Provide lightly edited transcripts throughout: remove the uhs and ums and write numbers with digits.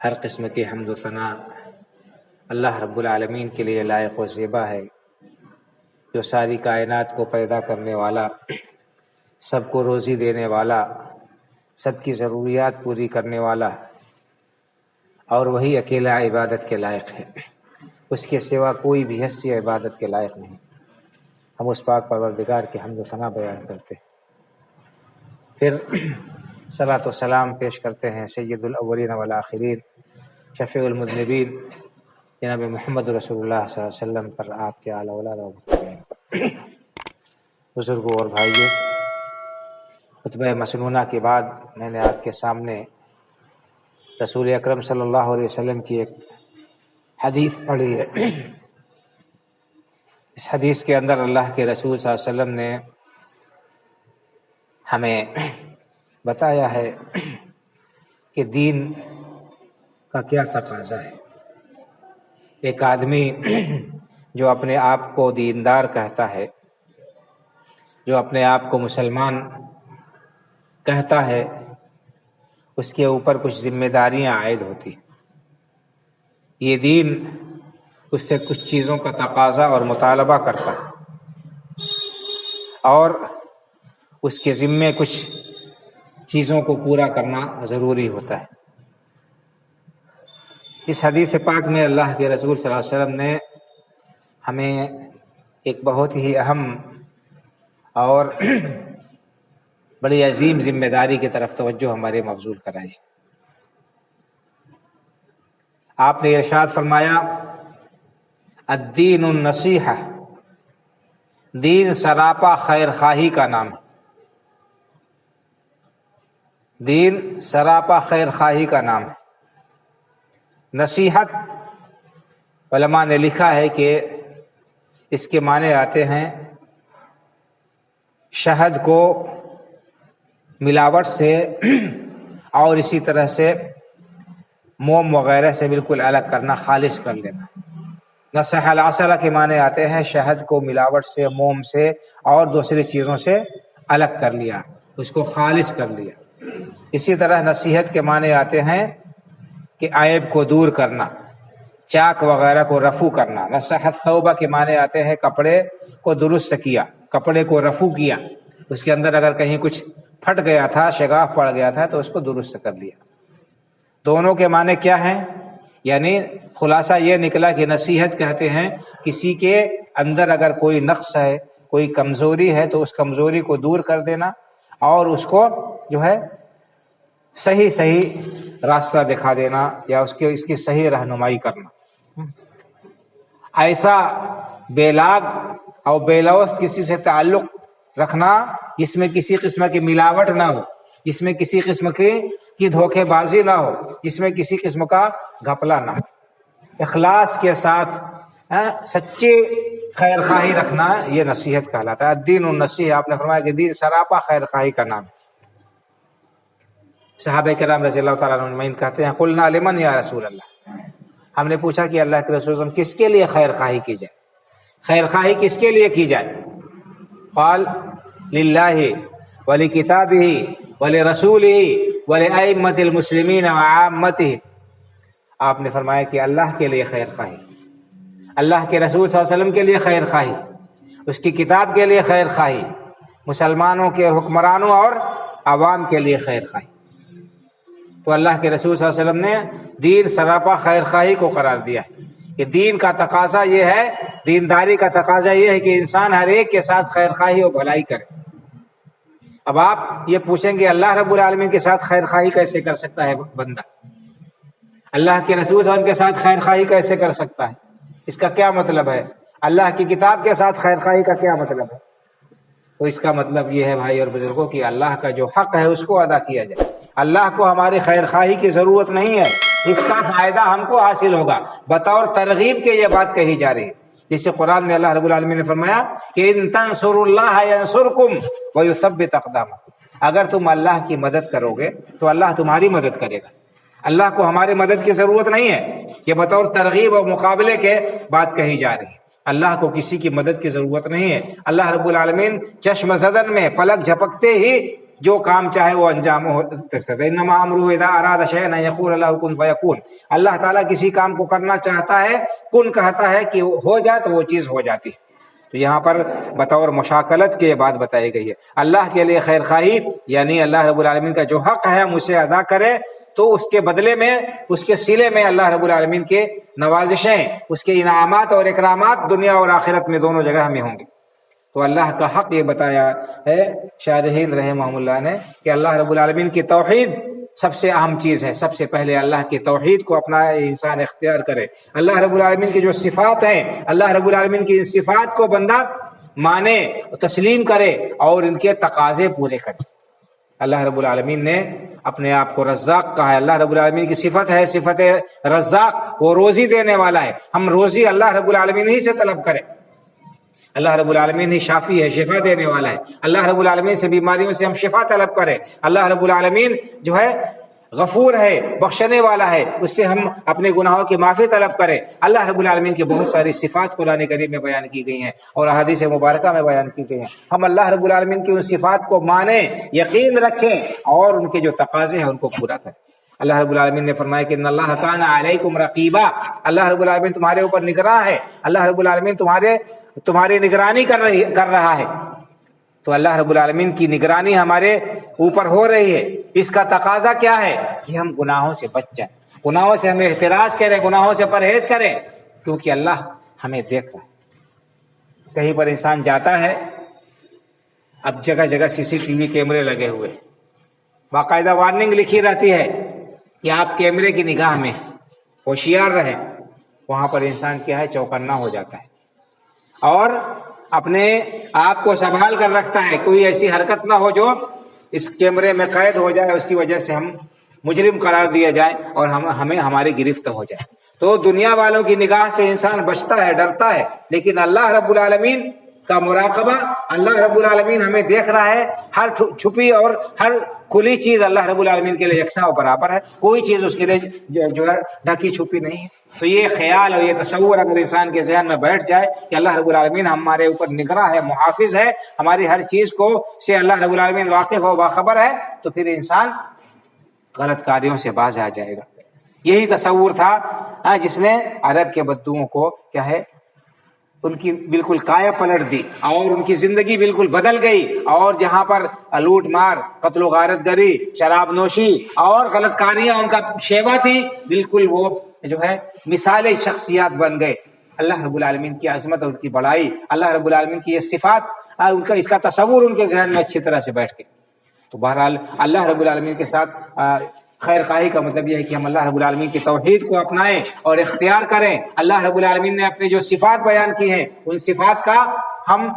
ہر قسم کی حمد و ثنا اللہ رب العالمین کے لیے لائق و زیبا ہے، جو ساری کائنات کو پیدا کرنے والا، سب کو روزی دینے والا، سب کی ضروریات پوری کرنے والا، اور وہی اکیلا عبادت کے لائق ہے، اس کے سوا کوئی بھی ہستی عبادت کے لائق نہیں۔ ہم اس پاک پروردگار کی حمد و ثنا بیان کرتے ہیں، پھر صلاۃ و سلام پیش کرتے ہیں سید الاولین والآخرین، شفیع المذنبین جناب محمد رسول اللہ صلی اللہ علیہ وسلم پر، آپ کے اعلیٰ اولاد اور متبعین پر۔ بزرگوں اور بھائیوں، خطبہ مسنونہ کے بعد میں نے آپ کے سامنے رسول اکرم صلی اللہ علیہ وسلم کی ایک حدیث پڑھی ہے۔ اس حدیث کے اندر اللہ کے رسول صلی اللہ علیہ وسلم نے ہمیں بتایا ہے کہ دین کا کیا تقاضا ہے۔ ایک آدمی جو اپنے آپ کو دیندار کہتا ہے، جو اپنے آپ کو مسلمان کہتا ہے، اس کے اوپر کچھ ذمہ داریاں عائد ہوتی۔ یہ دین اس سے کچھ چیزوں کا تقاضا اور مطالبہ کرتا ہے، اور اس کے ذمے کچھ چیزوں کو پورا کرنا ضروری ہوتا ہے۔ اس حدیث پاک میں اللہ کے رسول صلی اللہ علیہ وسلم نے ہمیں ایک بہت ہی اہم اور بڑی عظیم ذمہ داری کی طرف توجہ ہمارے مبذول کرائی۔ آپ نے ارشاد فرمایا، الدین النصیحہ، دین سراپا خیر خواہی کا نام ہے۔ دین سراپا خیر خواہی کا نام ہے۔ نصیحت، علماء نے لکھا ہے کہ اس کے معنی آتے ہیں شہد کو ملاوٹ سے اور اسی طرح سے موم وغیرہ سے بالکل الگ کرنا، خالص کر لینا۔ نصح العسل کے معنی آتے ہیں شہد کو ملاوٹ سے، موم سے اور دوسری چیزوں سے الگ کر لیا، اس کو خالص کر لیا۔ اسی طرح نصیحت کے معنی آتے ہیں کہ عیب کو دور کرنا، چاک وغیرہ کو رفو کرنا۔ نصح الثوب کے معنی آتے ہیں کپڑے کو درست کیا، کپڑے کو رفو کیا، اس کے اندر اگر کہیں کچھ پھٹ گیا تھا، شگاف پڑ گیا تھا تو اس کو درست کر لیا۔ دونوں کے معنی کیا ہیں؟ یعنی خلاصہ یہ نکلا کہ نصیحت کہتے ہیں کسی کے اندر اگر کوئی نقص ہے، کوئی کمزوری ہے تو اس کمزوری کو دور کر دینا، اور اس کو جو ہے صحیح راستہ دکھا دینا، یا اس کی صحیح رہنمائی کرنا۔ ایسا بے لاگ اور بے لوث کسی سے تعلق رکھنا جس میں کسی قسم کی ملاوٹ نہ ہو، جس میں کسی قسم کی دھوکے بازی نہ ہو، جس میں کسی قسم کا گھپلا نہ ہو۔ اخلاص کے ساتھ سچے خیر خواہی رکھنا، یہ نصیحت کہلاتا ہے۔ الدین النصیحہ، آپ نے فرمایا کہ دین سراپا خیر خواہی کا نام ہے۔ صحابہ کرام رضی اللہ تعالیٰ عنہ اجمعین کہتے ہیں، قلنا لمن یا رسول اللہ، ہم نے پوچھا کہ اللہ کے رسول صلی اللہ علیہ وسلم کس کے لیے خیر خواہی کی جائے؟ خیر خواہی کس کے لیے کی جائے؟ قال للہ ولکتابہ ولرسولہ ولائمۃ المسلمین وعامتہ۔ آپ نے فرمایا کہ اللہ کے لیے خیر خواہی، اللہ کے رسول صلی اللہ علیہ وسلم کے لیے خیر خواہی، اس کی کتاب کے لیے خیر خواہی، مسلمانوں کے حکمرانوں اور عوام کے لیے خیر خواہی۔ تو اللہ کے رسول صلی اللہ علیہ وسلم نے دین سراپا خیر خواہی کو قرار دیا ہے کہ دین کا تقاضا یہ ہے، دینداری کا تقاضا یہ ہے کہ انسان ہر ایک کے ساتھ خیر خواہی اور بھلائی کرے۔ اب آپ یہ پوچھیں گے اللہ رب العالمین کے ساتھ خیر خواہی کیسے کر سکتا ہے بندہ؟ اللہ کے رسول صلی اللہ علیہ وسلم کے ساتھ خیر خواہی کیسے کر سکتا ہے؟ اس کا کیا مطلب ہے؟ اللہ کی کتاب کے ساتھ خیر خواہی کا کیا مطلب ہے؟ تو اس کا مطلب یہ ہے بھائی اور بزرگوں کہ اللہ کا جو حق ہے اس کو ادا کیا جائے۔ اللہ کو ہماری خیر خواہی کی ضرورت نہیں ہے، اس کا فائدہ ہم کو حاصل ہوگا۔ بطور ترغیب کے یہ بات کہی جا رہی ہے، جیسے قرآن میں اللہ رب العالمین نے فرمایا کہ ان تنصروا اللہ ینصرکم ویثبت اقدامکم، اگر تم اللہ کی مدد کرو گے تو اللہ تمہاری مدد کرے گا۔ اللہ کو ہماری مدد کی ضرورت نہیں ہے، یہ بطور ترغیب اور مقابلے کے بات کہی جا رہی ہے۔ اللہ کو کسی کی مدد کی ضرورت نہیں ہے۔ اللہ رب العالمین چشم زدن میں پلک جھپکتے ہی جو کام چاہے وہ انجام ہو سکتا ہے. انما امرہ اذا اراد شیئا ان یقول له کن فیکون. اللہ تعالیٰ کسی کام کو کرنا چاہتا ہے، کن کہتا ہے کہ ہو جائے تو وہ چیز ہو جاتی ہے. تو یہاں پر بطور مشاکلت کے یہ بات بتائی گئی ہے. اللہ کے لیے خیر خواہی یعنی اللہ رب العالمین کا جو حق ہے ہم اسے ادا کریں، تو اس کے بدلے میں، اس کے صلے میں اللہ رب العالمین کے نوازشیں، اس کے انعامات اور اکرامات دنیا اور آخرت میں دونوں جگہ ہمیں ہوں گے. تو اللہ کا حق یہ بتایا ہے شارحین رحمہ اللہ نے کہ اللہ رب العالمین کی توحید سب سے اہم چیز ہے. سب سے پہلے اللہ کی توحید کو اپنا انسان اختیار کرے. اللہ رب العالمین کی جو صفات ہیں، اللہ رب العالمین کی ان صفات کو بندہ مانے، تسلیم کرے اور ان کے تقاضے پورے کرے. اللہ رب العالمین نے اپنے آپ کو رزاق کہا ہے. اللہ رب العالمین کی صفت ہے صفت رزاق، وہ روزی دینے والا ہے. ہم روزی اللہ رب العالمین ہی سے طلب کریں. اللہ رب العالمین ہی شافی ہے، شفا دینے والا ہے. اللہ رب العالمین سے بیماریوں سے ہم شفا طلب کریں. اللہ رب العالمین جو ہے غفور ہے، بخشنے والا ہے، اس سے ہم اپنے گناہوں کی معافی طلب کریں. اللہ رب العالمین کی بہت ساری صفات قرآن کریم میں بیان کی گئی ہیں اور احادیث مبارکہ میں بیان کی گئی ہیں. ہم اللہ رب العالمین کی ان صفات کو مانیں، یقین رکھیں اور ان کے جو تقاضے ہیں ان کو پورا کریں. اللہ رب العالمین نے فرمایا کہ ان اللہ کان علیکم رقیبا. اللہ رب العالمین تمہارے اوپر نگراں ہے. اللہ رب العالمین تمہاری نگرانی کر رہا ہے. تو اللہ رب العالمین کی نگرانی ہمارے اوپر ہو رہی ہے. اس کا تقاضا کیا ہے کہ ہم گناہوں سے بچ جائیں، گناہوں سے ہمیں احتراز کریں، گناہوں سے پرہیز کریں، کیونکہ اللہ ہمیں دیکھ رہا ہے. کہیں پر انسان جاتا ہے، اب جگہ جگہ CCTV کیمرے لگے ہوئے، باقاعدہ وارننگ لکھی رہتی ہے کہ آپ کیمرے کی نگاہ میں ہوشیار رہیں. وہاں پر انسان کیا ہے، چوکنا ہو جاتا ہے اور اپنے آپ کو سنبھال کر رکھتا ہے. کوئی ایسی حرکت نہ ہو جو اس کیمرے میں قید ہو جائے، اس کی وجہ سے ہم مجرم قرار دیا جائے اور ہمیں ہماری گرفت ہو جائے. تو دنیا والوں کی نگاہ سے انسان بچتا ہے، ڈرتا ہے، لیکن اللہ رب العالمین کا مراقبہ، اللہ رب العالمین ہمیں دیکھ رہا ہے. ہر چھپی اور ہر کھلی چیز اللہ رب العالمین کے لیے یکساں و برابر ہے. کوئی چیز اس کے لیے جو ہے ڈھکی چھپی نہیں ہے. تو یہ خیال اور یہ تصور اگر انسان کے ذہن میں بیٹھ جائے کہ اللہ رب العالمین ہمارے اوپر نگراں ہے، محافظ ہے، ہماری ہر چیز کو سے اللہ رب العالمین واقف و باخبر ہے، تو پھر انسان غلط کاریوں سے باز آ جائے گا. یہی تصور تھا جس نے عرب کے بدوؤں کو کیا ہے، ان کی بالکل کایا پلٹ دی اور ان کی زندگی بالکل بدل گئی. اور جہاں پر لوٹ مار، قتل و غارت گری، شراب نوشی اور غلط کاریاں ان کا شیوا تھی، بالکل وہ جو ہے مثالی شخصیات بن گئے. اللہ رب العالمین کی عظمت اور ان کی بڑائی، اللہ رب العالمین کی یہ صفات، ان کا اس کا تصور ان کے ذہن میں اچھی طرح سے بیٹھ گئے. تو بہرحال اللہ رب العالمین کے ساتھ خیر خواہی کا مطلب یہ ہے کہ ہم اللہ رب العالمین کی توحید کو اپنائیں اور اختیار کریں. اللہ رب العالمین نے اپنی جو صفات بیان کی ہیں، ان صفات کا ہم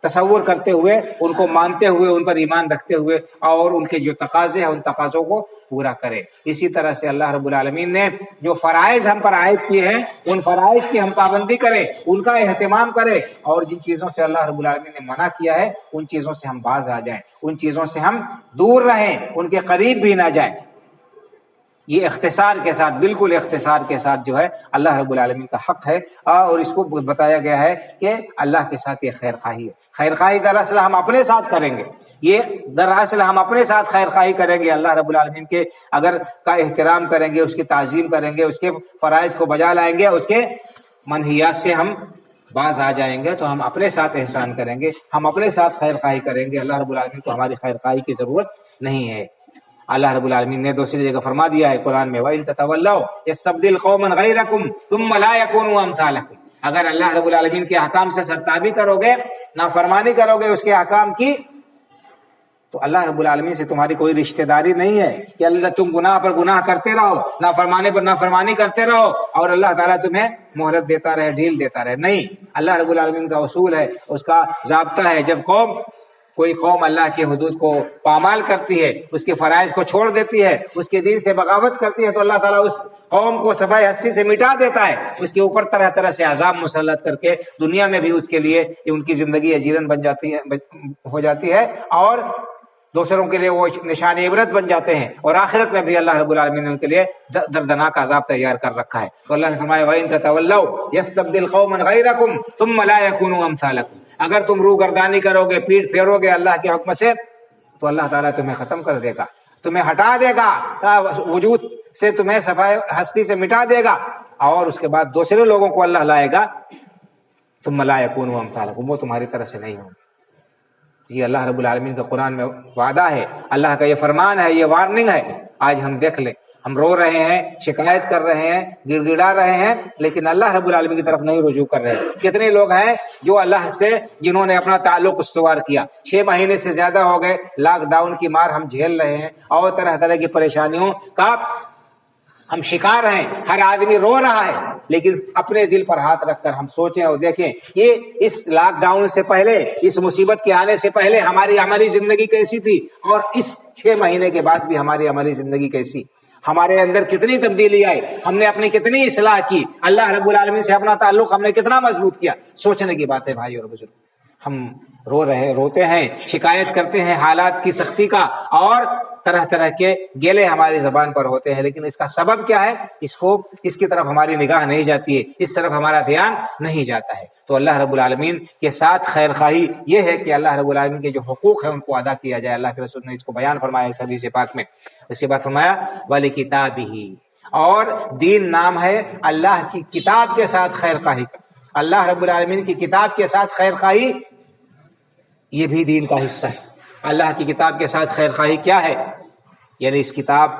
تصور کرتے ہوئے، ان کو مانتے ہوئے، ان پر ایمان رکھتے ہوئے اور ان کے جو تقاضے ہیں ان تقاضوں کو پورا کریں. اسی طرح سے اللہ رب العالمین نے جو فرائض ہم پر عائد کیے ہیں، ان فرائض کی ہم پابندی کریں، ان کا اہتمام کریں، اور جن چیزوں سے اللہ رب العالمین نے منع کیا ہے ان چیزوں سے ہم باز آ جائیں، ان چیزوں سے ہم دور رہیں، ان کے قریب بھی نہ جائیں. یہ اختصار کے ساتھ، بالکل اختصار کے ساتھ جو ہے اللہ رب العالمین کا حق ہے. اور اس کو بتایا گیا ہے کہ اللہ کے ساتھ یہ خیر خواہی ہے. خیر خواہی دراصل ہم اپنے ساتھ کریں گے، یہ دراصل ہم اپنے ساتھ خیر خواہی کریں گے. اللہ رب العالمین کے اگر کا احترام کریں گے، اس کی تعظیم کریں گے، اس کے فرائض کو بجا لائیں گے، اس کے منہیات سے ہم باز آ جائیں گے، تو ہم اپنے ساتھ احسان کریں گے، ہم اپنے ساتھ خیر خواہی کریں گے. اللہ رب العالمین کو ہماری خیر خواہی کی ضرورت نہیں ہے. اللہ رب العالمین نے دوسری جگہ فرما دیا ہے قرآن میں، وَإِن تَتَوَلَّوْا يَسْتَبْدِلْ قَوْمًا غَيْرَكُمْ ثُمَّ لَا يَكُونُوا أَمْثَالَكُمْ. اگر اللہ رب العالمین کے احکام سے سرتابی کرو گے، نافرمانی کرو گے اس کے احکام کی، تو اللہ رب العالمین سے تمہاری کوئی رشتہ داری نہیں ہے کہ اللہ تم گناہ پر گناہ کرتے رہو، نافرمانی پر نافرمانی کرتے رہو اور اللہ تعالیٰ تمہیں مہلت دیتا رہے، ڈھیل دیتا رہے. نہیں، اللہ رب العالمین کا اصول ہے، اس کا ضابطہ ہے. جب کوئی قوم اللہ کی حدود کو پامال کرتی ہے، اس کے فرائض کو چھوڑ دیتی ہے، اس کے دین سے بغاوت کرتی ہے، تو اللہ تعالیٰ اس قوم کو صفائی ہستی سے مٹا دیتا ہے، اس کے اوپر طرح طرح سے عذاب مسلط کر کے دنیا میں بھی اس کے لیے ان کی زندگی اجیرن بن جاتی ہے، ہو جاتی ہے، اور دوسروں کے لیے وہ نشان عبرت بن جاتے ہیں، اور آخرت میں بھی اللہ رب العالمین نے ان کے لیے دردناک عذاب تیار کر رکھا ہے. تو اللہ نے فرمایا وَإِن تَتَوَلَّوْا يَسْتَبْدِلْ قَوْمًا غَيْرَكُمْ ثُمَّ لَا يَكُونُوا أَمْثَالَكُمْ. اگر تم روگردانی کرو گے، پیٹ پھیرو گے اللہ کے حکم سے، تو اللہ تعالیٰ تمہیں ختم کر دے گا، تمہیں ہٹا دے گا وجود سے، تمہیں صفائے ہستی سے مٹا دے گا، اور اس کے بعد دوسرے لوگوں کو اللہ لائے گا، ثم لا یکونوا امثالکم، وہ تمہاری طرح سے نہیں ہوں گے۔ یہ اللہ رب العالمین کا قرآن میں وعدہ ہے، اللہ کا یہ فرمان ہے، یہ وارننگ ہے۔ آج ہم دیکھ لیں، ہم رو رہے ہیں، شکایت کر رہے ہیں، گڑ گڑا رہے ہیں، لیکن اللہ رب العالمین کی طرف نہیں رجوع کر رہے ہیں۔ کتنے لوگ ہیں جو اللہ سے جنہوں نے اپنا تعلق استوار کیا، 6 مہینے سے زیادہ ہو گئے، لاک ڈاؤن کی مار ہم جھیل رہے ہیں، اور طرح طرح کی پریشانیوں کا ہم شکار ہیں، ہر آدمی رو رہا ہے، لیکن اپنے دل پر ہاتھ رکھ کر ہم سوچیں اور دیکھیں، یہ اس لاک ڈاؤن سے پہلے، اس مصیبت کے آنے سے پہلے ہماری عملی زندگی کیسی تھی، اور اس 6 مہینے کے بعد بھی ہماری عملی زندگی کیسی، ہمارے اندر کتنی تبدیلی آئی، ہم نے اپنی کتنی اصلاح کی، اللہ رب العالمین سے اپنا تعلق ہم نے کتنا مضبوط کیا۔ سوچنے کی بات ہے بھائی اور بزرگ، ہم روتے ہیں، شکایت کرتے ہیں حالات کی سختی کا، اور طرح طرح کے گیلے ہماری زبان پر ہوتے ہیں، لیکن اس کا سبب کیا ہے، اس کی طرف ہماری نگاہ نہیں جاتی ہے، اس طرف ہمارا دھیان نہیں جاتا ہے۔ تو اللہ رب العالمین کے ساتھ خیر خواہی یہ ہے کہ اللہ رب العالمین کے جو حقوق ہیں ان کو ادا کیا جائے۔ اللہ کے رسول نے اس کو بیان فرمایا اس حدیث پاک میں۔ اس کے بعد فرمایا وَلِكِتَابِهِ، اور دین نام ہے اللہ کی کتاب کے ساتھ خیر خواہی کا۔ اللہ رب العالمین کی کتاب کے ساتھ خیر خواہی یہ بھی دین کا حصہ ہے۔ اللہ کی کتاب کے ساتھ خیر خواہی کیا ہے؟ یعنی اس کتاب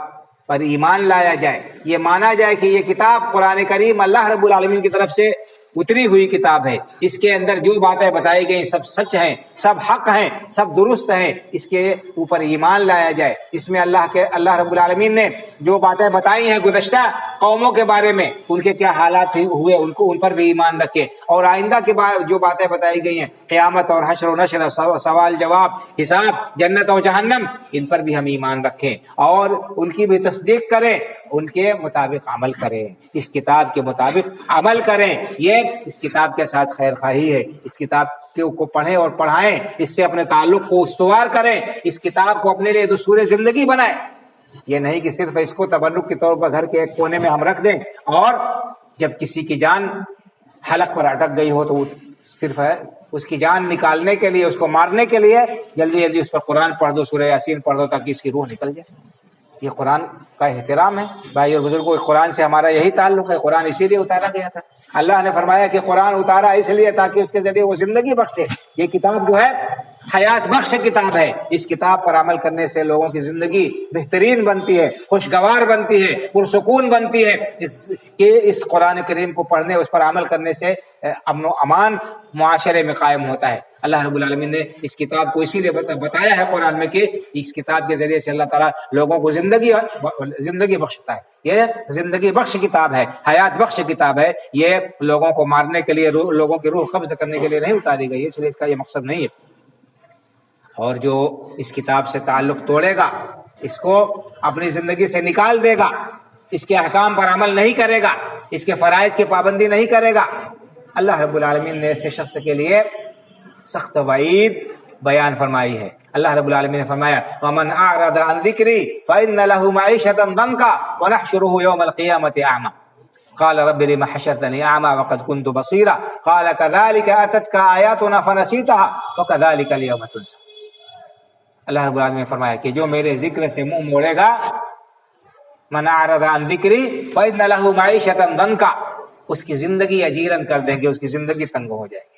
پر ایمان لایا جائے، یہ مانا جائے کہ یہ کتاب قرآن کریم اللہ رب العالمین کی طرف سے اتری ہوئی کتاب ہے، اس کے اندر جو باتیں بتائی گئی سب سچ ہیں، سب حق ہیں، سب درست ہیں، اس کے اوپر ایمان لایا جائے۔ اس میں اللہ رب العالمین نے جو باتیں بتائی ہیں گزشتہ قوموں کے بارے میں، ان کے کیا حالات ہوئے ان پر بھی ایمان رکھے، اور آئندہ کے بارے جو باتیں بتائی گئی ہیں، قیامت اور حشر و نشر، سوال جواب، حساب، جنت اور جہنم، ان پر بھی ہم ایمان رکھیں اور ان کی بھی تصدیق کریں، ان کے مطابق عمل کریں، اس کتاب کے مطابق عمل کریں۔ یہ اس کتاب کے ساتھ خیر خواہی ہے۔ اس کتاب کو پڑھیں اور پڑھائیں، اس سے اپنے تعلق کو استوار کریں، اس کتاب کو اپنے لیے دستور زندگی بنائیں۔ یہ نہیں کہ صرف اس کو تبرک کے طور پر گھر کے ایک کونے میں ہم رکھ دیں، اور جب کسی کی جان حلق پر اٹک گئی ہو تو صرف ہے اس کی جان نکالنے کے لیے، اس کو مارنے کے لیے جلدی جلدی اس پر قرآن پڑھ دو، سورہ یاسین پڑھ دو تاکہ اس کی روح نکل جائے۔ یہ قرآن کا احترام ہے بھائی اور بزرگوں، قرآن سے ہمارا یہی تعلق ہے۔ قرآن اسی لیے اتارا گیا تھا، اللہ نے فرمایا کہ قرآن اتارا اس لیے تاکہ اس کے ذریعے وہ زندگی بخشے۔ یہ کتاب جو ہے حیات بخش کتاب ہے، اس کتاب پر عمل کرنے سے لوگوں کی زندگی بہترین بنتی ہے، خوشگوار بنتی ہے، پرسکون بنتی ہے۔ اس قرآن کریم کو پڑھنے، اس پر عمل کرنے سے امن و امان معاشرے میں قائم ہوتا ہے۔ اللہ رب العالمین نے اس کتاب کو اسی لیے بتایا ہے قرآن میں کہ اس کتاب کے ذریعے سے اللہ تعالیٰ لوگوں کو زندگی بخشتا ہے۔ یہ زندگی بخش کتاب ہے، حیات بخش کتاب ہے، یہ لوگوں کو مارنے کے لیے، لوگوں کی روح قبض کرنے کے لیے نہیں اتاری گئی، اس لیے اس کا یہ مقصد نہیں ہے۔ اور جو اس کتاب سے تعلق توڑے گا، اس کو اپنی زندگی سے نکال دے گا، اس کے احکام پر عمل نہیں کرے گا، اس کے فرائض کی پابندی نہیں کرے گا، اللہ رب العالمین نے ایسے شخص کے لیے سخت وعید بیان فرمائی ہے۔ اللہ رب العالمین نے فرمایا وَمَنْ أَعْرَضَ عَنْ ذِكْرِي فَإِنَّ لَهُ مَعِيشَةً ضَنْكًا وَنَحْشُرُهُ يَوْمَ الْقِيَامَةِ أَعْمَى قَالَ رَبِّ لِمَ حَشَرْتَنِي أَعْمَى وَقَدْ كُنْتُ بَصِيرًا قَالَ كَذَلِكَ أَتَتْكَ آيَاتُنَا فَنَسِيتَهَا وَكَذَلِكَ الْيَوْمَ تُنسَى۔ اللہ رب العالمین نے فرمایا کہ جو میرے ذکر سے منہ موڑے گا، من اعرض عن ذکری فإن له معیشة ضنکا، اس کی زندگی اجیرن کر دیں گے، اس کی زندگی تنگ ہو جائے گی۔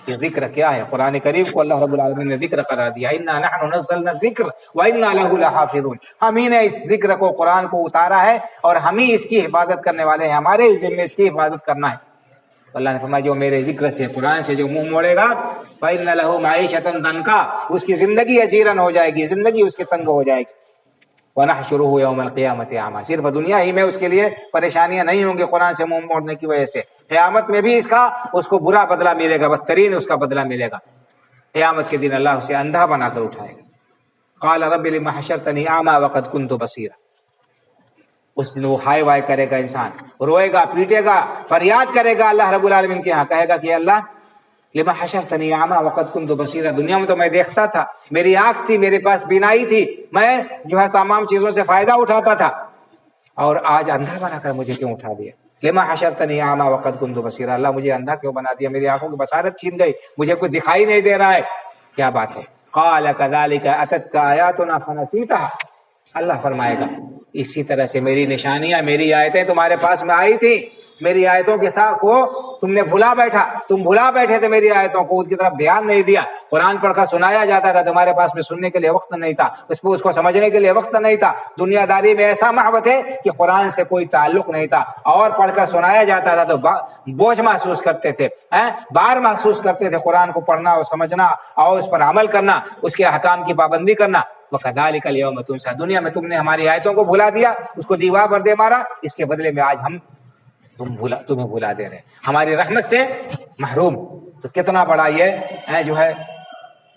یہ ذکر کیا ہے؟ قرآن کریم کو اللہ رب العالمین نے ذکر قرار دیا، انا نحن نزلنا الذکر وانا له لحافظون، ہم ہی نے اس ذکر کو، قرآن کو اتارا ہے اور ہم ہی اس کی حفاظت کرنے والے ہیں، ہمارے ذمہ اس کی حفاظت کرنا ہے۔ اللہ نے فرمایا جو میرے ذکر سے، قرآن سے جو منہ موڑے گا، فإن له معیشة ضنکا، اس کی زندگی اجیرن ہو جائے گی، زندگی اس کی تنگ ہو جائے گی۔ وَنَحْشُرُهُ يَوْمَ الْقِيَامَةِ أَعْمَى، صرف دنیا ہی میں اس کے لیے پریشانیاں نہیں ہوں گی قرآن سے منہ موڑنے کی وجہ سے، قیامت میں بھی اس کو برا بدلہ ملے گا، بدترین اس کا بدلہ ملے گا۔ قیامت کے دن اللہ اسے اندھا بنا کر اٹھائے گا۔ قَالَ رَبِّ لِمَ حَشَرْتَنِي أَعْمَى وَقَدْ كُنْتُ بَصِيرًا، اس دن وہ ہائے وائے کرے گا، انسان روئے گا، پیٹے گا، فریاد کرے گا اللہ رب العالمین کے ہاں، کہے گا کہ اللہ لما حشرتنی اعمی وقد كنت بصیرا، دنیا میں تو میں دیکھتا تھا، میری آنکھ تھی، میرے پاس بینائی تھی، میں جو ہے تمام چیزوں سے فائدہ اٹھاتا تھا، اور آج اندھا بنا کر مجھے کیوں اٹھا دیا؟ لما حشرتنی اعمی وقد كنت بصیرا، اللہ مجھے اندھا کیوں بنا دیا؟ میری آنکھوں کی بصارت چھین گئی، مجھے کوئی دکھائی نہیں دے رہا ہے۔ کیا بات ہے؟ قال كذلك اتتك آیاتنا فنسیتها، اللہ فرمائے گا اسی طرح سے میری نشانیاں، میری آیتیں تمہارے پاس میں آئی تھی، میری آیتوں کے ساتھ کو تم نے بھلا بیٹھا، تم بھلا بیٹھے تھے میری آیتوں کو، ان کی طرف دھیان نہیں دیا۔ قرآن پڑھ کر سنایا جاتا تھا، تمہارے پاس میں سننے کے لیے وقت نہیں تھا، اس کو سمجھنے کے لیے وقت نہیں تھا۔ دنیا داری میں ایسا محبت ہے کہ قرآن سے کوئی تعلق نہیں تھا، اور پڑھ کر سنایا جاتا تھا تو بوجھ محسوس کرتے تھے، بار محسوس کرتے تھے قرآن کو پڑھنا اور سمجھنا اور اس پر عمل کرنا، اس کے احکام کی پابندی کرنا۔ وَكَذَلِكَ الْيَوْمَ تُنسَى، دنیا میں تم نے ہماری آیتوں کو بھلا دیا، اس کو دیوار پر دے مارا، اس کے بدلے میں آج ہم تمہیں بھلا دے رہے ہیں، ہماری رحمت سے محروم۔ تو کتنا بڑا یہ جو ہے،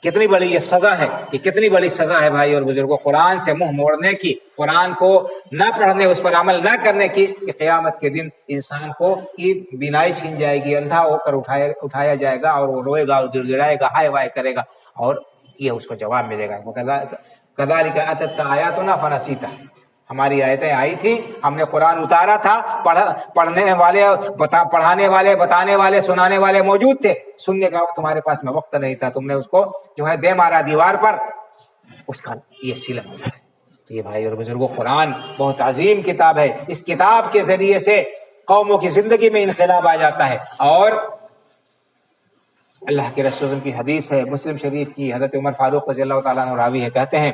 کتنی بڑی یہ سزا ہے، یہ کتنی بڑی سزا ہے بھائی اور بزرگوں، قرآن سے منہ موڑنے کی، قرآن کو نہ پڑھنے، اس پر عمل نہ کرنے کی، کہ قیامت کے دن انسان کو کی بینائی چھین جائے گی، اندھا ہو کر اٹھایا جائے گا، اور وہ روئے گا اور گڑ گڑائے گا، ہائے وائے کرے گا، اور یہ اس کو جواب ملے گا۔ کذالک اتتک آیاتنا فنسیتها، ہماری آیتیں آئی تھی، ہم نے قرآن اتارا تھا، پڑھنے والے، پڑھانے والے، بتانے والے، سنانے والے موجود تھے، سننے کا وقت تمہارے پاس میں وقت نہیں تھا، تم نے اس کو جو ہے دے مارا دیوار پر، اس کا یہ صلہ ہو ہے۔ تو یہ بھائی اور بزرگوں، قرآن بہت عظیم کتاب ہے، اس کتاب کے ذریعے سے قوموں کی زندگی میں انقلاب آ جاتا ہے۔ اور اللہ کے رسول کی حدیث ہے مسلم شریف کی، حضرت عمر فاروق رضی اللہ تعالیٰ عنہ راوی ہے، کہتے ہیں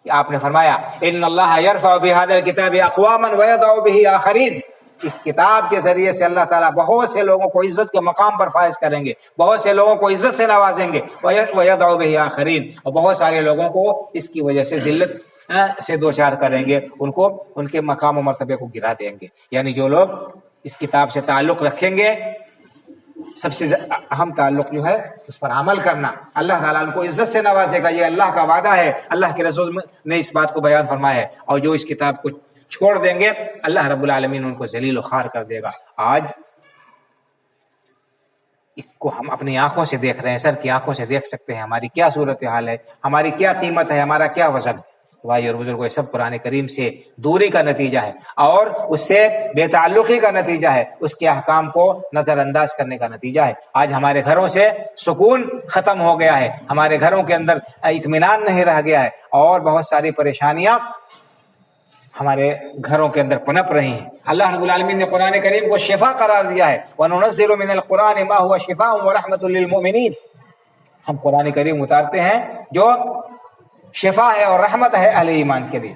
کہ آپ نے فرمایا ان اللہ یرفع بہذا الکتاب اقواما ویضع بہ آخرین، اس کتاب کے ذریعے سے اللہ تعالیٰ بہت سے لوگوں کو عزت کے مقام پر فائز کریں گے، بہت سے لوگوں کو عزت سے نوازیں گے، ویضع بہ آخرین، اور بہت سارے لوگوں کو اس کی وجہ سے ذلت سے دوچار کریں گے، ان کو ان کے مقام و مرتبے کو گرا دیں گے۔ یعنی جو لوگ اس کتاب سے تعلق رکھیں گے، سب سے اہم تعلق جو ہے اس پر عمل کرنا، اللہ تعالیٰ ان کو عزت سے نوازے گا، یہ اللہ کا وعدہ ہے، اللہ کے رسول نے اس بات کو بیان فرمایا ہے۔ اور جو اس کتاب کو چھوڑ دیں گے، اللہ رب العالمین ان کو ذلیل و خوار کر دے گا۔ آج اس کو ہم اپنی آنکھوں سے دیکھ رہے ہیں، سر کی آنکھوں سے دیکھ سکتے ہیں ہماری کیا صورتحال ہے، ہماری کیا قیمت ہے، ہمارا کیا وزن ہے۔ بھائی اور بزرگوں، یہ سب قرآن کریم سے دوری کا نتیجہ ہے، اور اس سے بے تعلقی کا نتیجہ ہے، اس کے احکام کو نظر انداز کرنے کا نتیجہ ہے۔ آج ہمارے گھروں سے سکون ختم ہو گیا ہے، ہمارے گھروں کے اندر اطمینان نہیں رہ گیا ہے، اور بہت ساری پریشانیاں ہمارے گھروں کے اندر پنپ رہی ہیں۔ اللہ رب العالمین نے قرآن کریم کو شفا قرار دیا ہے، وَنُنَزِّلُ مِنَ الْقُرْآنِ مَا هُوَ شِفَاءٌ وَرَحْمَةٌ لِّلْمُؤْمِنِينَ، ہم قرآن کریم اتارتے ہیں جو شفا ہے اور رحمت ہے اہل ایمان کے لیے۔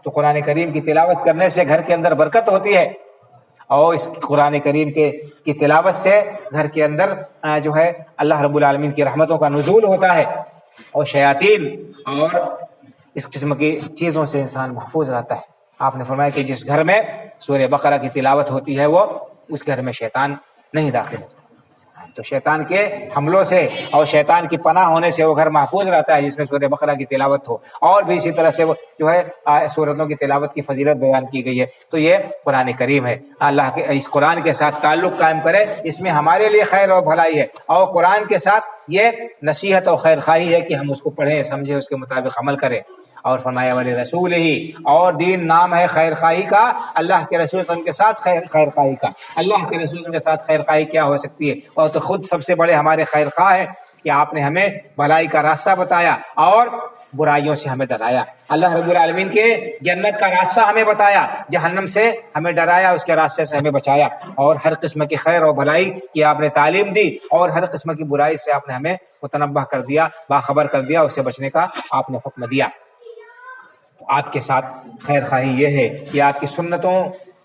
تو قرآن کریم کی تلاوت کرنے سے گھر کے اندر برکت ہوتی ہے، اور اس قرآن کریم کی تلاوت سے گھر کے اندر جو ہے اللہ رب العالمین کی رحمتوں کا نزول ہوتا ہے، اور شیاطین اور اس قسم کی چیزوں سے انسان محفوظ رہتا ہے۔ آپ نے فرمایا کہ جس گھر میں سورہ بقرہ کی تلاوت ہوتی ہے، وہ اس گھر میں شیطان نہیں داخل ہوتا، تو شیطان کے حملوں سے اور شیطان کی پناہ ہونے سے وہ گھر محفوظ رہتا ہے جس میں سورہ بقرہ کی تلاوت ہو۔ اور بھی اسی طرح سے وہ جو ہے سورتوں کی تلاوت کی فضیلت بیان کی گئی ہے۔ تو یہ قرآن کریم ہے، اللہ کے اس قرآن کے ساتھ تعلق قائم کرے، اس میں ہمارے لیے خیر اور بھلائی ہے، اور قرآن کے ساتھ یہ نصیحت اور خیر خواہی ہے کہ ہم اس کو پڑھیں، سمجھیں، اس کے مطابق عمل کریں۔ اور فرمایا ولی رسول ہی، اور دین نام ہے خیر خواہی کا، اللہ کے رسول صلی اللہ علیہ وسلم کے ساتھ خیر خواہی کا۔ اللہ کے رسول کے ساتھ خیر خواہی کیا ہو سکتی ہے؟ اور تو خود سب سے بڑے ہمارے خیر خواہ ہیں کہ آپ نے ہمیں بھلائی کا راستہ بتایا اور برائیوں سے ہمیں ڈرایا۔ اللہ رب العالمین کے جنت کا راستہ ہمیں بتایا، جہنم سے ہمیں ڈرایا، اس کے راستے سے ہمیں بچایا، اور ہر قسم کی خیر اور بھلائی کی آپ نے تعلیم دی، اور ہر قسم کی برائی سے آپ نے ہمیں متنبہ کر دیا، باخبر کر دیا، اس سے بچنے کا آپ نے حکم دیا۔ آپ کے ساتھ خیر خواہی یہ ہے کہ آپ کی سنتوں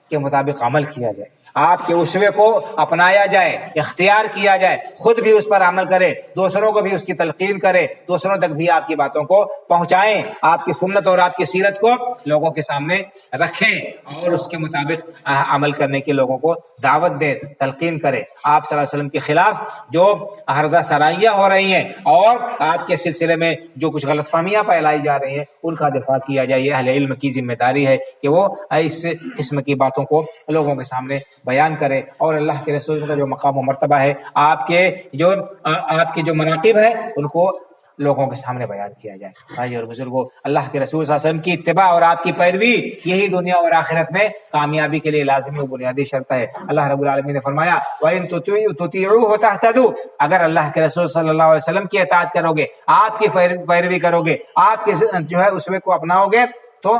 کے مطابق عمل کیا جائے، آپ کے اسوے کو اپنایا جائے، اختیار کیا جائے، خود بھی اس پر عمل کرے، دوسروں کو بھی اس کی تلقین کرے، دوسروں تک بھی آپ کی باتوں کو پہنچائیں، آپ کی سنت اور آپ کی سیرت کو لوگوں کے سامنے رکھیں، اور اس کے مطابق عمل کرنے کے لوگوں کو دعوت دے، تلقین کرے۔ آپ صلی اللہ علیہ وسلم کے خلاف جو ہرزہ سرائیاں ہو رہی ہیں اور آپ کے سلسلے میں جو کچھ غلط فہمیاں پھیلائی جا رہی ہیں، ان کا دفاع کیا جائے۔ یہ اہل علم کی ذمہ داری ہے کہ وہ اس قسم کی باتوں کو لوگوں کے سامنے بیان کرے، اور اللہ کے رسول کا جو مقام و مرتبہ ہے، آپ کے جو مناقب ہے، ان کو لوگوں کے سامنے بیان کیا جائے۔ بھائی اور بزرگوں، اللہ کے رسول صلی اللہ علیہ وسلم کی اتباع اور آپ کی پیروی یہی دنیا اور آخرت میں کامیابی کے لیے لازمی و بنیادی شرط ہے۔ اللہ رب العالمین نے فرمایا وَإِن تُطِيعُوهُ تَهْتَدُوا، اگر اللہ کے رسول صلی اللہ علیہ وسلم کی اطاعت کرو گے، آپ کی پیروی کرو گے، آپ کے جو ہے اسوے کو اپناؤ گے تو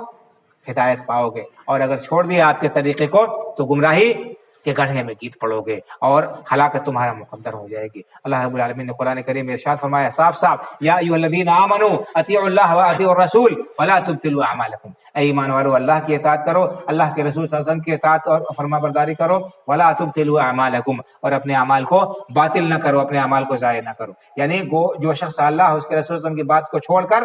ہدایت پاؤ گے، اور اگر چھوڑ دیا آپ کے طریقے کو تو گمراہی کے گڑھے میں گیت پڑو گے اور ہلاکت تمہارا مقدر ہو جائے گی۔ اللہ رب العالمین نے قرآن کریم میں ارشاد فرمایا صاف صاف یا ایھا الذین آمنوا اطیعوا اللہ واطیعوا الرسول ولا تبطلوا اعمالکم، اے ایمان والو اللہ کی اطاعت کرو، اللہ کے رسول صلی اللہ علیہ وسلم کی اطاعت اور فرما برداری کرو، ولا تبطلوا اعمالکم، اور اپنے اعمال کو باطل نہ کرو، اپنے اعمال کو ضائع نہ کرو۔ یعنی جو شخص اللہ اس کے رسول صلی اللہ علیہ وسلم کی بات کو چھوڑ کر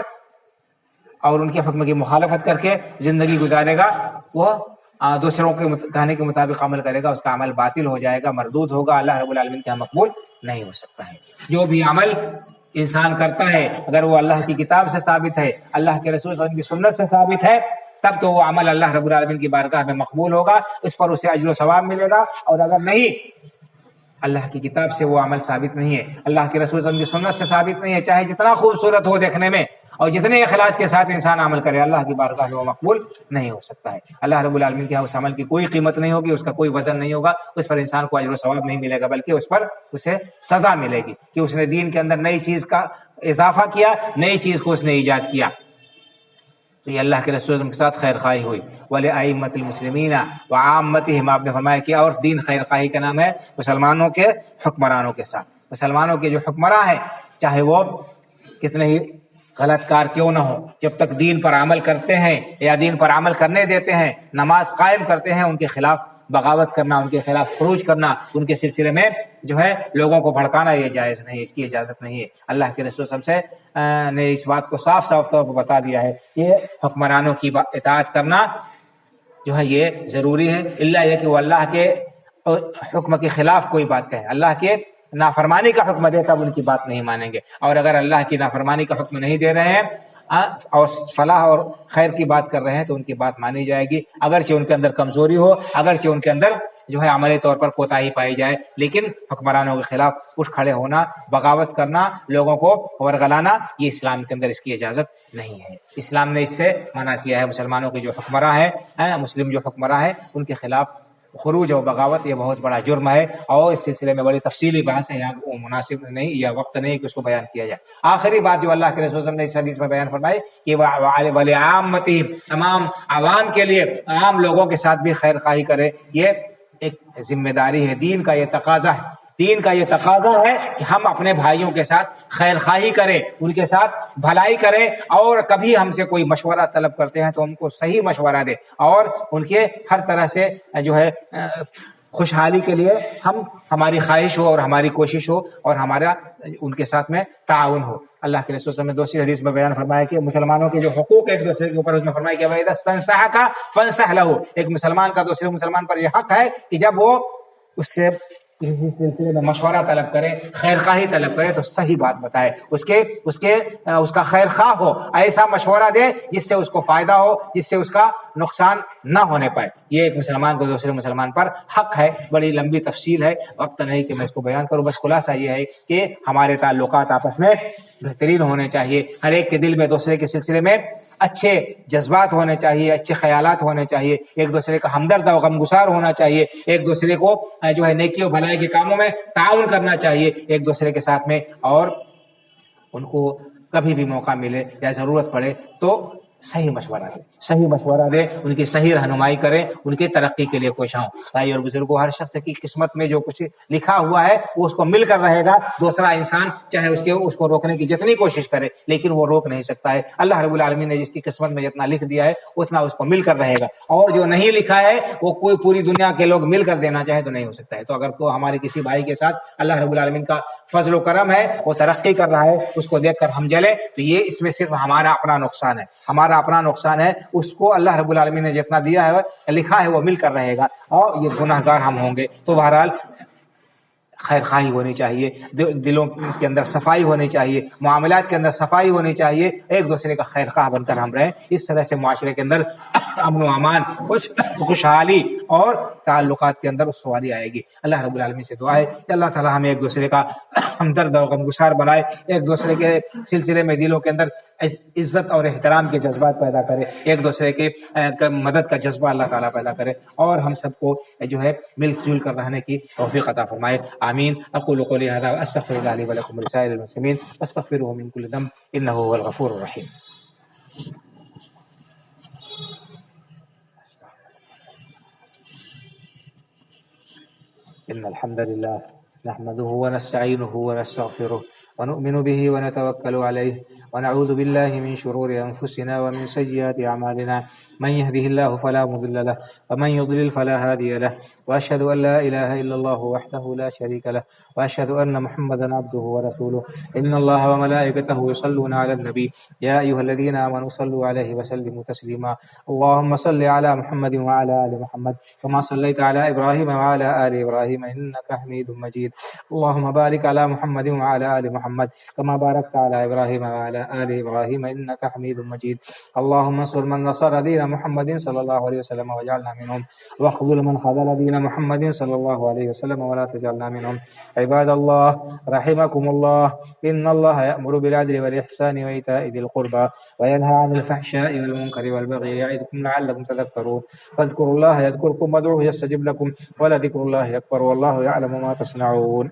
اور ان کے حکم کی مخالفت کر کے زندگی گزارے گا، وہ دوسروں کے کہنے کے مطابق عمل کرے گا، اس کا عمل باطل ہو جائے گا، مردود ہوگا، اللہ رب العالمین کے یہاں مقبول نہیں ہو سکتا ہے۔ جو بھی عمل انسان کرتا ہے اگر وہ اللہ کی کتاب سے ثابت ہے، اللہ کے رسول صلی اللہ علیہ وسلم کی سنت سے ثابت ہے، تب تو وہ عمل اللہ رب العالمین کی بارگاہ میں مقبول ہوگا، اس پر اسے اجر و ثواب ملے گا۔ اور اگر نہیں، اللہ کی کتاب سے وہ عمل ثابت نہیں ہے، اللہ کے رسول صلی اللہ علیہ وسلم کی سنت سے ثابت نہیں ہے، چاہے جتنا خوبصورت ہو دیکھنے میں اور جتنے اخلاص کے ساتھ انسان عمل کرے، اللہ کی بارگاہ میں وہ مقبول نہیں ہو سکتا ہے۔ اللہ رب العالمین کے یہاں اس عمل کی کوئی قیمت نہیں ہوگی، اس کا کوئی وزن نہیں ہوگا، اس پر انسان کو اجر و ثواب نہیں ملے گا، بلکہ اس پر اسے سزا ملے گی کہ اس نے دین کے اندر نئی چیز کا اضافہ کیا، نئی چیز کو اس نے ایجاد کیا۔ تو یہ اللہ کے رسول کے ساتھ خیر خواہی ہوئی۔ وَلِأَئِمَّةِ الْمُسْلِمِينَ وَعَامَّتِهِمْ، آپ نے فرمایا کہ اور دین خیر خواہی کا نام ہے مسلمانوں کے حکمرانوں کے ساتھ۔ مسلمانوں کے جو حکمراں ہیں، چاہے وہ کتنے ہی غلط کار کیوں نہ ہو، جب تک دین پر عمل کرتے ہیں یا دین پر عمل کرنے دیتے ہیں، نماز قائم کرتے ہیں، ان کے خلاف بغاوت کرنا، ان کے خلاف خروج کرنا، ان کے سلسلے میں جو ہے لوگوں کو بھڑکانا یہ جائز نہیں، اس کی اجازت نہیں ہے۔ اللہ کے رسول صلی اللہ علیہ وسلم نے اس بات کو صاف صاف طور پر بتا دیا ہے کہ حکمرانوں کی اطاعت کرنا جو ہے یہ ضروری ہے، اللہ یہ کہ وہ اللہ کے حکم کے خلاف کوئی بات کہے، اللہ کے نافرمانی کا حکم دے تب ان کی بات نہیں مانیں گے، اور اگر اللہ کی نافرمانی کا حکم نہیں دے رہے ہیں اور فلاح اور خیر کی بات کر رہے ہیں تو ان کی بات مانی جائے گی، اگرچہ ان کے اندر کمزوری ہو، اگرچہ ان کے اندر جو ہے عملی طور پر کوتاہی پائی جائے، لیکن حکمرانوں کے خلاف اٹھ کھڑے ہونا، بغاوت کرنا، لوگوں کو ورگلانا، یہ اسلام کے اندر اس کی اجازت نہیں ہے۔ اسلام نے اس سے منع کیا ہے۔ مسلمانوں کے جو حکمراں ہیں، مسلم جو حکمراں ہیں، ان کے خلاف خروج اور بغاوت یہ بہت بڑا جرم ہے، اور اس سلسلے میں بڑی تفصیلی بحث ہے، یہاں وہ مناسب نہیں یا وقت نہیں کہ اس کو بیان کیا جائے۔ آخری بات جو اللہ کے رسول صلی اللہ علیہ وسلم نے اس حدیث میں بیان فرمائی کہ وَلِعَامَّتِهِمْ، تمام عوام کے لیے، عام لوگوں کے ساتھ بھی خیر خواہی کرے، یہ ایک ذمہ داری ہے، دین کا یہ تقاضا ہے، دین کا یہ تقاضا ہے کہ ہم اپنے بھائیوں کے ساتھ خیر خواہی کریں، ان کے ساتھ بھلائی کریں، اور کبھی ہم سے کوئی مشورہ طلب کرتے ہیں تو ان کو صحیح مشورہ دیں، اور ان کے ہر طرح سے جو ہے خوشحالی کے لیے ہماری خواہش ہو اور ہماری کوشش ہو اور ہمارا ان کے ساتھ میں تعاون ہو۔ اللہ کے رسول صلی اللہ علیہ وسلم نے دوسری حدیث میں بیان فرمایا کہ مسلمانوں کے جو حقوق ایک دوسرے کے اوپر، اس میں فرمایا کہ وَإِذَا اسْتَنصَحَكَ فَانصَحْ لَهُ، ایک مسلمان کا دوسرے مسلمان پر یہ حق ہے کہ جب وہ اس سے کسی سلسلے میں مشورہ طلب کرے، خیر خواہی طلب کرے تو صحیح بات بتائے، اس کا خیر خواہ ہو، ایسا مشورہ دے جس سے اس کو فائدہ ہو، جس سے اس کا نقصان نہ ہونے پائے۔ یہ ایک مسلمان کو دوسرے مسلمان پر حق ہے۔ بڑی لمبی تفصیل ہے، وقت نہیں کہ میں اس کو بیان کروں، بس خلاصہ یہ ہے کہ ہمارے تعلقات آپس میں بہترین ہونے چاہیے، ہر ایک کے دل میں دوسرے کے سلسلے میں اچھے جذبات ہونے چاہیے، اچھے خیالات ہونے چاہیے، ایک دوسرے کا ہمدرد و غمگسار ہونا چاہیے، ایک دوسرے کو جو ہے نیکی و بھلائی کے کاموں میں تعاون کرنا چاہیے ایک دوسرے کے ساتھ میں، اور ان کو کبھی بھی موقع ملے یا ضرورت پڑے تو صحیح مشورہ دے، ان کی صحیح رہنمائی کرے، ان کی ترقی کے لیے کوشاں ہوں۔ بھائی اور بزرگوں، ہر شخص کی قسمت میں جو کچھ لکھا ہوا ہے وہ اس کو مل کر رہے گا، دوسرا انسان چاہے اس کو روکنے کی جتنی کوشش کرے لیکن وہ روک نہیں سکتا ہے۔ اللہ رب العالمین نے جس کی قسمت میں جتنا لکھ دیا ہے اتنا اس کو مل کر رہے گا، اور جو نہیں لکھا ہے وہ کوئی پوری دنیا کے لوگ مل کر دینا چاہے تو نہیں ہو سکتا ہے۔ تو اگر کوئی ہمارے کسی بھائی کے ساتھ اللہ رب العالمین کا فضل و کرم ہے، وہ ترقی کر رہا ہے، اس کو دیکھ کر ہم جلے تو یہ اس میں صرف ہمارا اپنا نقصان ہے، اس کو اللہ رب العالمین نے جتنا دیا ہے لکھا ہے وہ مل کر رہے گا، اور یہ گناہگار ہم ہوں گے۔ تو بہرحال خیر خواہی ہونی چاہیے، دلوں کے اندر صفائی ہونی چاہیے، معاملات کے اندر صفائی ہونی چاہیے، ایک دوسرے کا خیر خواہ بن کر ہم رہیں. اس طرح سے معاشرے کے اندر امن و امان، خوشحالی اور تعلقات کے اندر سوالی آئے گی. اللہ رب العالمین سے دعا ہے کہ اللہ تعالی ہمیں ایک دوسرے کا ہمدرد اور غمگسار بنائے، ایک دوسرے کے سلسلے میں دلوں کے اندر عزت اور احترام کے جذبات پیدا کرے، ایک دوسرے کے مدد کا جذبہ اللہ تعالیٰ پیدا کرے، اور ہم سب کو جو ہے مل جل کر رہنے کی توفیق عطا فرمائے. آمین. اقول قولی هذا واستغفر الله لي ولكم ولسائر المسلمين واستغفروه من كل ذنب انه هو الغفور الرحيم. ان الحمد لله نحمده ونستعينه ونستغفره ونؤمن به ونتوكل عليه ونعوذ بالله من شرور أنفسنا ومن سيئات أعمالنا. من يهده الله فلا مضل له ومن يضلل فلا هادي له، وأشهد أن لا إله إلا الله وحده لا شريك له، وأشهد أن محمدا عبده ورسوله. إن الله وملائكته يصلون على النبي يا أيها الذين آمنوا صلوا عليه وسلموا تسليما. اللهم صل على محمد وعلى آل محمد كما صليت على إبراهيم وعلى آل إبراهيم إنك حميد مجيد. اللهم بارك على محمد وعلى آل محمد كما باركت على إبراهيم وعلى آل إبراهيم إنك حميد مجيد. اللهم انصر من نصر دين محمد صلى الله عليه وسلم واجعلنا منهم، واخذل من خذل دين محمد صلى الله عليه وسلم ولا تجعلنا منهم. عباد الله رحمكم الله، إن الله يأمر بالعدل والإحسان وإيتاء ذي القربى وينهى عن الفحشاء والمنكر والبغي يعظكم لعلكم تذكرون. فاذكروا الله يذكركم وادعوه يستجب لكم ولذكر الله أكبر والله يعلم ما تصنعون.